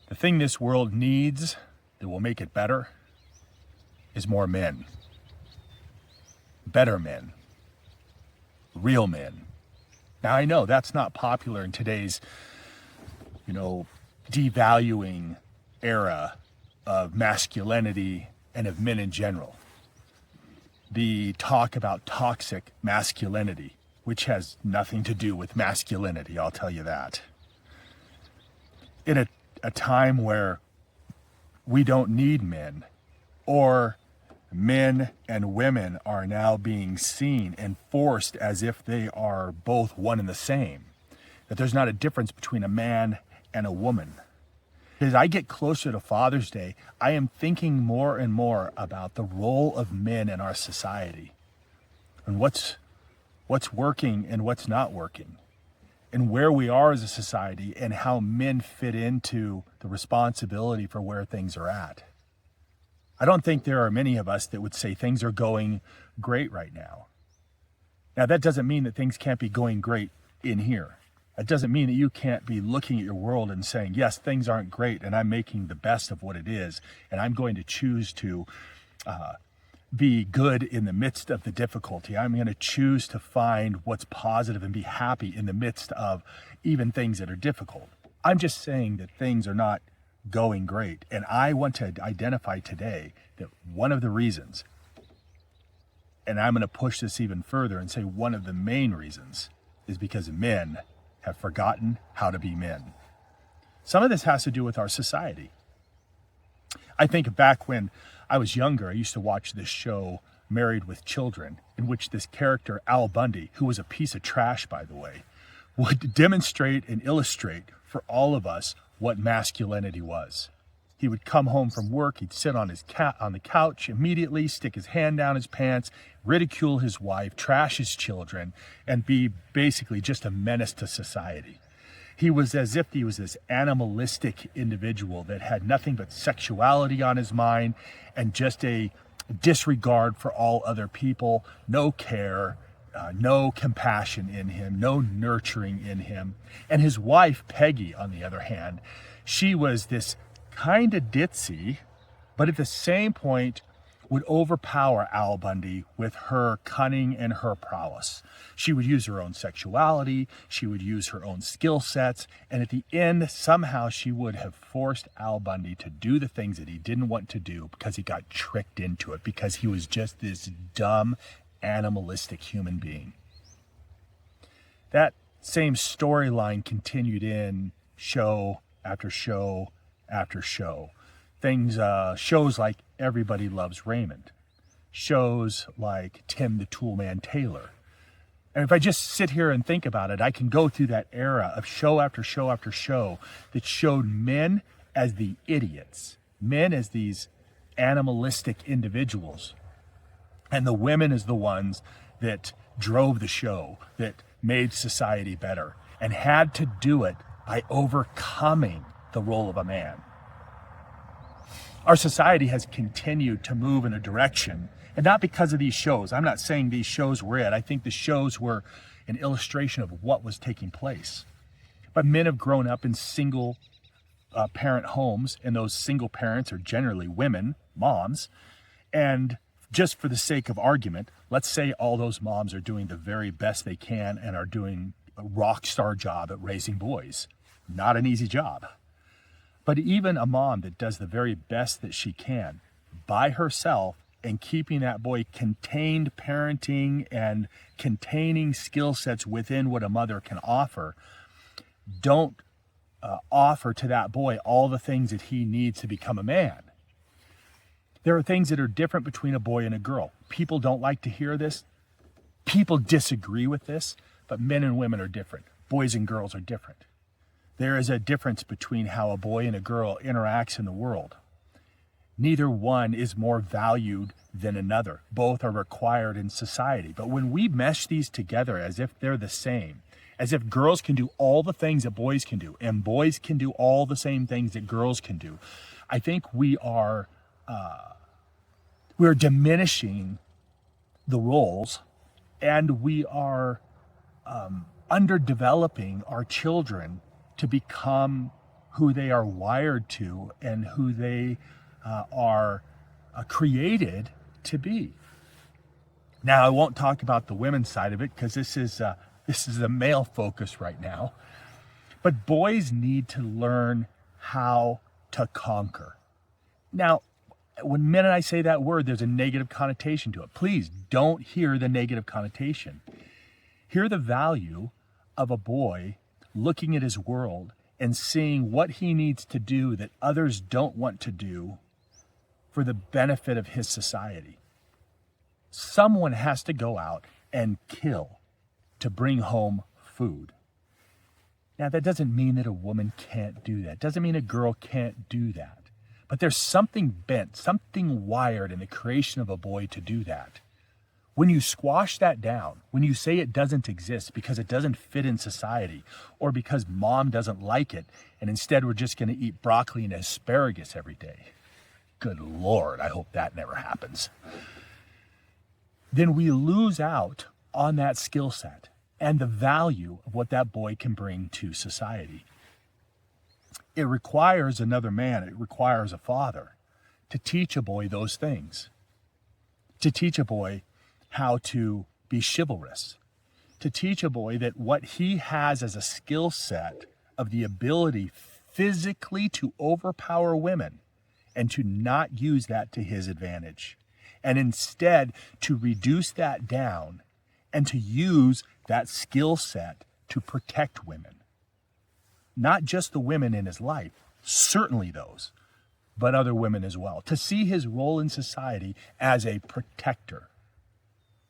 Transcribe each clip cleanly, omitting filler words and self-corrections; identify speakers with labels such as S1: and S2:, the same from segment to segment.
S1: The thing this world needs that will make it better is more men. Better men. Real men. Now I know that's not popular in today's, devaluing era of masculinity and of men in general. The talk about toxic masculinity, which has nothing to do with masculinity, I'll tell you that. In a time where we don't need men, or men and women are now being seen and forced as if they are both one and the same, that there's not a difference between a man and a woman. As I get closer to Father's Day, I am thinking more and more about the role of men in our society and what's working and what's not working, and where we are as a society and how men fit into the responsibility for where things are at. I don't think there are many of us that would say things are going great right now. Now, that doesn't mean that things can't be going great in here. It doesn't mean that you can't be looking at your world and saying, yes, things aren't great, and I'm making the best of what it is, and I'm going to choose to be good in the midst of the difficulty. I'm going to choose to find what's positive and be happy in the midst of even things that are difficult. I'm just saying that things are not going great, and I want to identify today that one of the reasons, and I'm going to push this even further and say one of the main reasons, is because men have forgotten how to be men. Some of this has to do with our society. I think back when I was younger, I used to watch this show, Married with Children, in which this character, Al Bundy, who was a piece of trash, by the way, would demonstrate and illustrate for all of us what masculinity was. He would come home from work, he'd sit on the couch immediately, stick his hand down his pants, ridicule his wife, trash his children, and be basically just a menace to society. He was as if he was this animalistic individual that had nothing but sexuality on his mind and just a disregard for all other people, no care, no compassion in him, no nurturing in him. And his wife, Peggy, on the other hand, she was this kind of ditzy, but at the same point would overpower Al Bundy with her cunning and her prowess. She would use her own sexuality, she would use her own skill sets, and at the end, somehow she would have forced Al Bundy to do the things that he didn't want to do because he got tricked into it, because he was just this dumb, animalistic human being. That same storyline continued in show after show after show. Shows like Everybody Loves Raymond, shows like Tim the Toolman Taylor. And if I just sit here and think about it, I can go through that era of show after show after show that showed men as the idiots, men as these animalistic individuals, and the women as the ones that drove the show, that made society better, and had to do it by overcoming the role of a man. Our society has continued to move in a direction, and not because of these shows. I'm not saying these shows were it. I think the shows were an illustration of what was taking place. But men have grown up in single parent homes, and those single parents are generally women, moms. And just for the sake of argument, let's say all those moms are doing the very best they can and are doing a rock star job at raising boys. Not an easy job. But even a mom that does the very best that she can by herself and keeping that boy contained parenting and containing skill sets within what a mother can offer, don't offer to that boy all the things that he needs to become a man. There are things that are different between a boy and a girl. People don't like to hear this. People disagree with this, but men and women are different. Boys and girls are different. There is a difference between how a boy and a girl interacts in the world. Neither one is more valued than another. Both are required in society. But when we mesh these together as if they're the same, as if girls can do all the things that boys can do, and boys can do all the same things that girls can do, I think we're diminishing the roles, and we are underdeveloping our children to become who they are wired to and who they are created to be. Now, I won't talk about the women's side of it because this is a male focus right now. But boys need to learn how to conquer. Now, when men and I say that word, there's a negative connotation to it. Please don't hear the negative connotation. Hear the value of a boy looking at his world and seeing what he needs to do that others don't want to do for the benefit of his society. Someone has to go out and kill to bring home food. Now, that doesn't mean that a woman can't do that. It doesn't mean a girl can't do that. But there's something bent, something wired in the creation of a boy to do that. When you squash that down, when you say it doesn't exist because it doesn't fit in society, or because mom doesn't like it, and instead we're just going to eat broccoli and asparagus every day. Good Lord, I hope that never happens. Then we lose out on that skill set and the value of what that boy can bring to society. It requires another man, it requires a father to teach a boy those things, to teach a boy how to be chivalrous, to teach a boy that what he has as a skill set of the ability physically to overpower women and to not use that to his advantage, and instead to reduce that down and to use that skill set to protect women. Not just the women in his life, certainly those, but other women as well. To see his role in society as a protector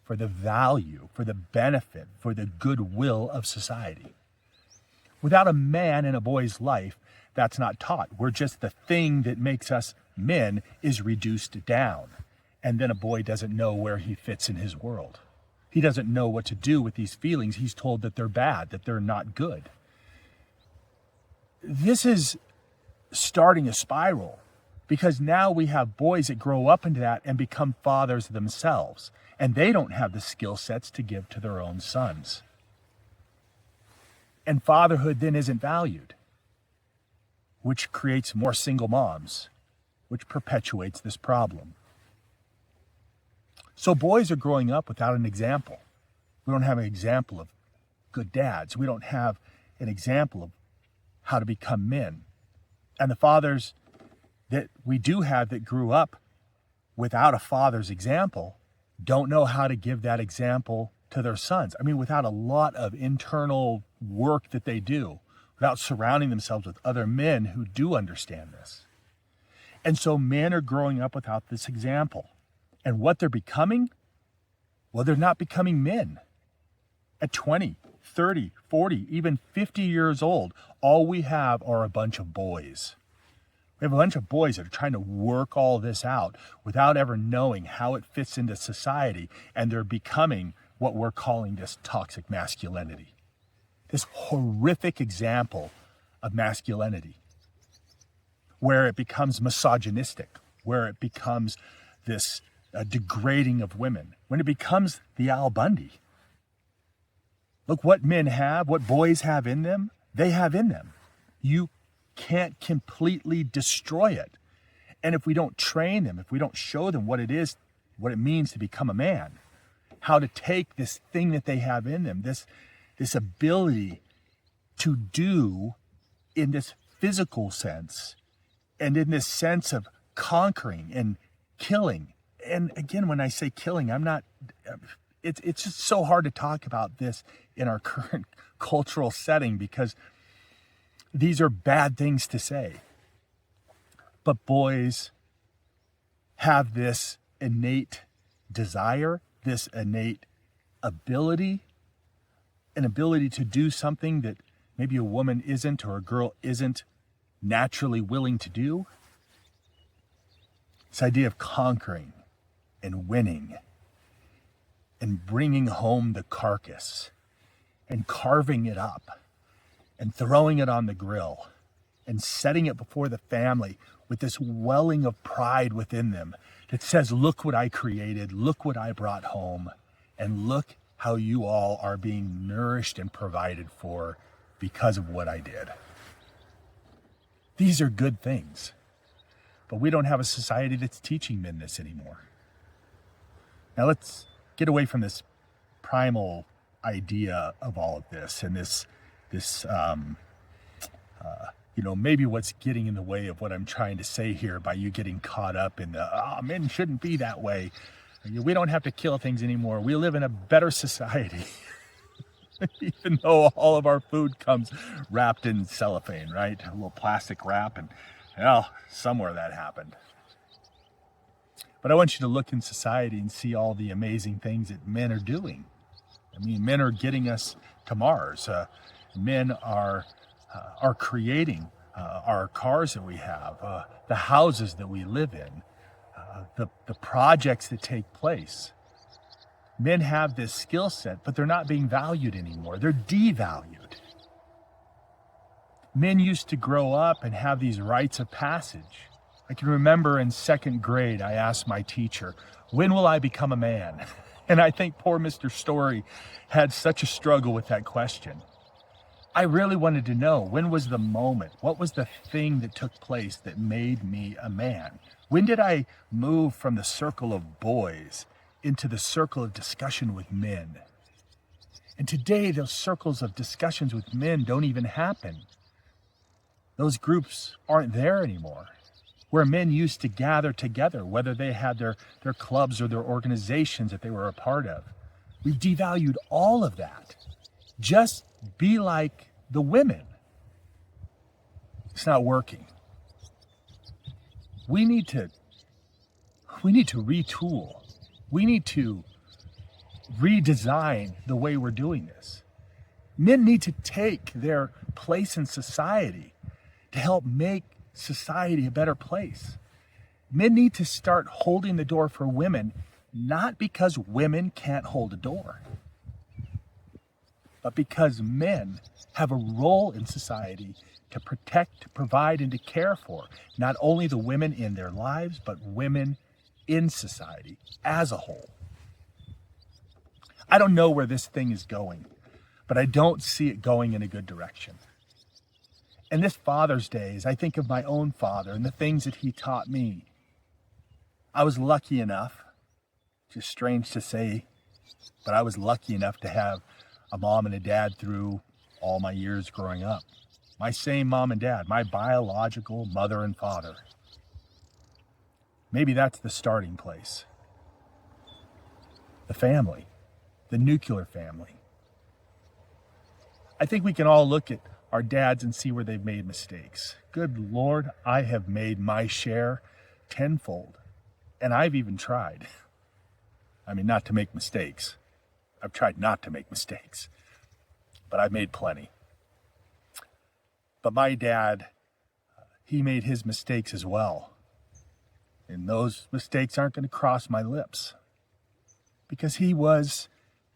S1: for the value, for the benefit, for the goodwill of society. Without a man in a boy's life, that's not taught. We're just the thing that makes us men is reduced down. And then a boy doesn't know where he fits in his world. He doesn't know what to do with these feelings. He's told that they're bad, that they're not good. This is starting a spiral because now we have boys that grow up into that and become fathers themselves, and they don't have the skill sets to give to their own sons. And fatherhood then isn't valued, which creates more single moms, which perpetuates this problem. So boys are growing up without an example. We don't have an example of good dads. We don't have an example of how to become men. And the fathers that we do have that grew up without a father's example don't know how to give that example to their sons. I mean, without a lot of internal work that they do, without surrounding themselves with other men who do understand this. And so men are growing up without this example. And what they're becoming? Well, they're not becoming men. At 20, 30, 40, even 50 years old, all we have are a bunch of boys. We have a bunch of boys that are trying to work all this out without ever knowing how it fits into society, and they're becoming what we're calling this toxic masculinity. This horrific example of masculinity, where it becomes misogynistic, where it becomes this degrading of women, when it becomes the Al Bundy. Look, what men have, what boys have in them, they have in them. You can't completely destroy it. And if we don't train them, if we don't show them what it is, what it means to become a man, how to take this thing that they have in them, this ability to do in this physical sense and in this sense of conquering and killing. And again, when I say killing, it's just so hard to talk about this in our current cultural setting because these are bad things to say. But boys have this innate desire, this innate ability, an ability to do something that maybe a woman isn't or a girl isn't naturally willing to do. This idea of conquering and winning and bringing home the carcass and carving it up and throwing it on the grill and setting it before the family with this welling of pride within them that says, look what I created, look what I brought home, and look how you all are being nourished and provided for because of what I did. These are good things. But we don't have a society that's teaching men this anymore. Now let's get away from this primal idea of all of this and this maybe what's getting in the way of what I'm trying to say here by you getting caught up in the, men shouldn't be that way. We don't have to kill things anymore. We live in a better society. Even though all of our food comes wrapped in cellophane, right? A little plastic wrap, and somewhere that happened. But I want you to look in society and see all the amazing things that men are doing. I mean, men are getting us to Mars. Men are creating our cars that we have, the houses that we live in, the projects that take place. Men have this skill set, but they're not being valued anymore. They're devalued. Men used to grow up and have these rites of passage. I can remember in second grade, I asked my teacher, when will I become a man? And I think poor Mr. Story had such a struggle with that question. I really wanted to know, when was the moment? What was the thing that took place that made me a man? When did I move from the circle of boys into the circle of discussion with men? And today, those circles of discussions with men don't even happen. Those groups aren't there anymore. Where men used to gather together, whether they had their clubs or their organizations that they were a part of. We've devalued all of that. Just be like the women. It's not working. We need to retool. We need to redesign the way we're doing this. Men need to take their place in society to help make society a better place. Men need to start holding the door for women, not because women can't hold a door, but because men have a role in society to protect, to provide, and to care for not only the women in their lives, but women in society as a whole. I don't know where this thing is going, but I don't see it going in a good direction. And this Father's Day, as I think of my own father and the things that he taught me, I was lucky enough, just strange to say, but I was lucky enough to have a mom and a dad through all my years growing up. My same mom and dad, my biological mother and father. Maybe that's the starting place. The family, the nuclear family. I think we can all look at our dads and see where they've made mistakes. Good Lord, I have made my share tenfold. And I've even tried. I mean, not to make mistakes. I've tried not to make mistakes. But I've made plenty. But my dad, he made his mistakes as well. And those mistakes aren't going to cross my lips. Because he was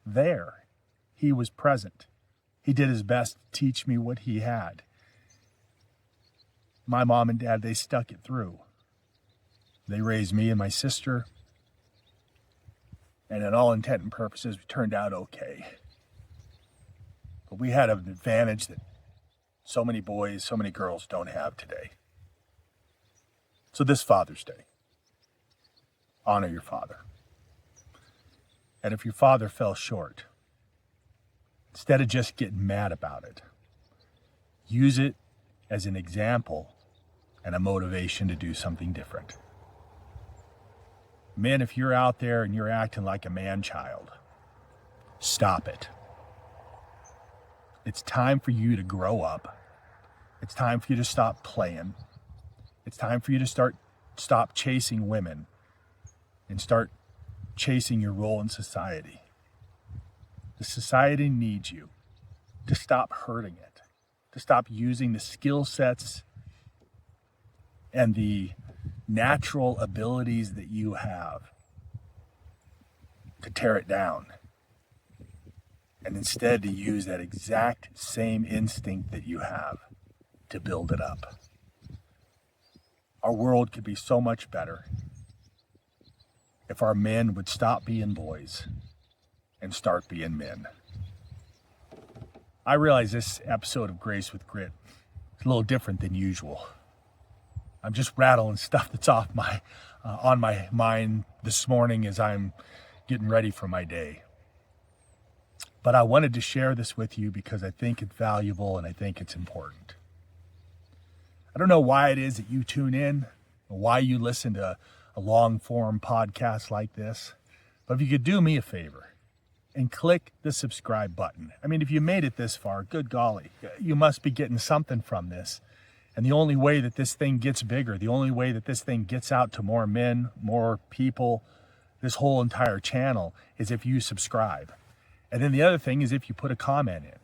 S1: there. He was present. He did his best to teach me what he had. My mom and dad, they stuck it through. They raised me and my sister. And in all intent and purposes, we turned out okay. But we had an advantage that so many boys, so many girls don't have today. So this Father's Day, honor your father. And if your father fell short, instead of just getting mad about it, use it as an example and a motivation to do something different. Men, if you're out there and you're acting like a man-child, stop it. It's time for you to grow up. It's time for you to stop playing. It's time for you to stop chasing women and start chasing your role in society. The society needs you to stop hurting it, to stop using the skill sets and the natural abilities that you have to tear it down, and instead to use that exact same instinct that you have to build it up. Our world could be so much better if our men would stop being boys and start being men. I realize this episode of Grace with Grit is a little different than usual. I'm just rattling stuff that's on my mind this morning as I'm getting ready for my day. But I wanted to share this with you because I think it's valuable and I think it's important. I don't know why it is that you tune in or why you listen to a long form podcast like this, but if you could do me a favor and click the subscribe button. I mean, if you made it this far, good golly, you must be getting something from this. And the only way that this thing gets bigger, the only way that this thing gets out to more men, more people, this whole entire channel, is if you subscribe. And then the other thing is if you put a comment in.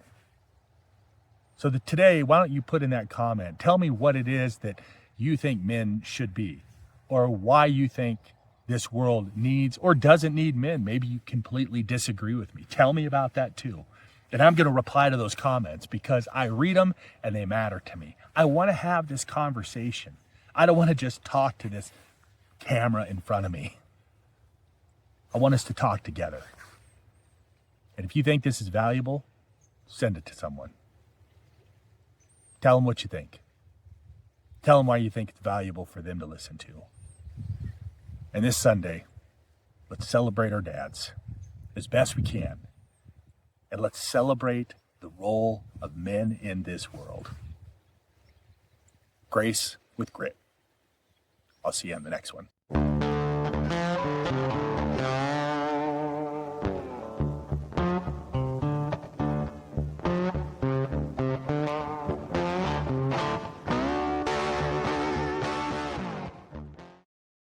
S1: So that today, why don't you put in that comment? Tell me what it is that you think men should be, or why you think this world needs or doesn't need men. Maybe you completely disagree with me. Tell me about that too. And I'm going to reply to those comments because I read them and they matter to me. I want to have this conversation. I don't want to just talk to this camera in front of me. I want us to talk together. And if you think this is valuable, send it to someone. Tell them what you think. Tell them why you think it's valuable for them to listen to. And this Sunday, let's celebrate our dads as best we can. And let's celebrate the role of men in this world. Grace with grit. I'll see you on the next one.